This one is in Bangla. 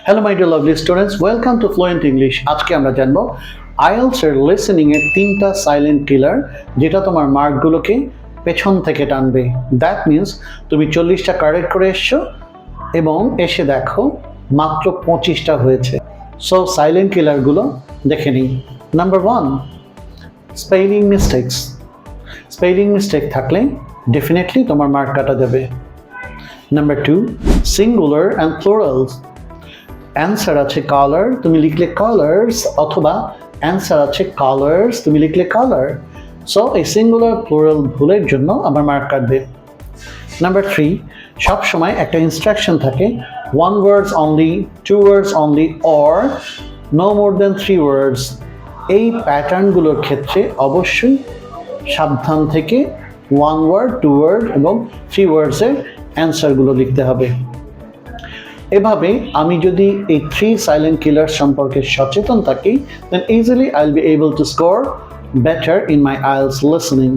Hello my dear lovely students, welcome to fluent English. আজকে আমরা জানবো আইএলটিএস এর লিসেনিং এর 3টা সাইলেন্ট কিলার যেটা তোমার মার্কগুলোকে পেছন থেকে টানবে। দ্যাট মিনস তুমি 40টা কারেক্ট করে এসছো এবং এসে দেখো মাত্র 25টা হয়েছে। সো সাইলেন্ট কিলারগুলো দেখে নিই। Number 1, spelling mistakes. Spelling mistake থাকলে ডেফিনেটলি তোমার মার্ক কাটা যাবে। Number 2, singular and plurals. Answer আছে কালার, তুমি লিখলে কালার্স, অথবা অ্যান্সার আছে কালার্স, তুমি লিখলে কালার। সো এই সিঙ্গুলার প্লুরাল ভুলের জন্য আমার মার্ক কাটবে। নাম্বার 3, সবসময় একটা ইনস্ট্রাকশন থাকে 1 words only, 2 words only or no more than 3 words। এই প্যাটার্নগুলোর ক্ষেত্রে অবশ্যই সাবধান থেকে 1 word, 2 word এবং 3 words-এর অ্যান্সারগুলো লিখতে হবে। এভাবে আমি যদি এই 3 সাইলেন্ট কিলার সম্পর্কে সচেতন থাকি, then easily I'll be able to score better in my IELTS listening.